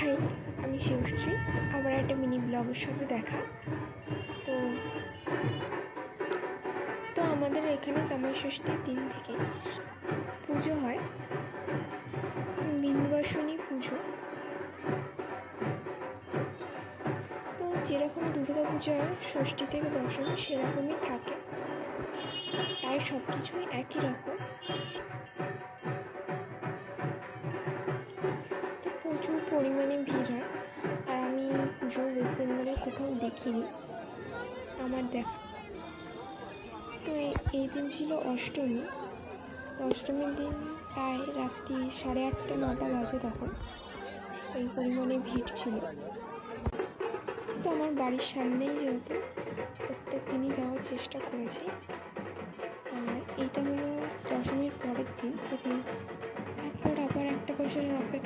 High, আমি শিবশ্রী। আবার একটা মিনি ব্লগের সাথে দেখা। তো তো আমাদের এখানে জামাই ষষ্ঠীর দিন থেকে পুজো হয়, বিন্দুবাসনী পুজো। তো যেরকম দুর্গা পুজো হয় ষষ্ঠী থেকে দশমী, সেরকমই থাকে, প্রায় সব কিছুই একই রকম। তো প্রচুর পরিমাণে ভিড় হয়, আর আমি পুজো ওয়েস্ট বেঙ্গলে কোথাও দেখিনি আমার দেখা। তো এই দিন ছিল অষ্টমী। অষ্টমীর দিন প্রায় রাত্রি 8:30-9টা বাজে, তখন এই পরিমাণে ভিড় ছিল। তো আমার বাড়ির সামনেই, যেহেতু প্রত্যেক দিনই যাওয়ার চেষ্টা করেছি। আর এইটা হলো দশমীর পরের দিন, তারপর আবার একটা বছরের অপেক্ষা।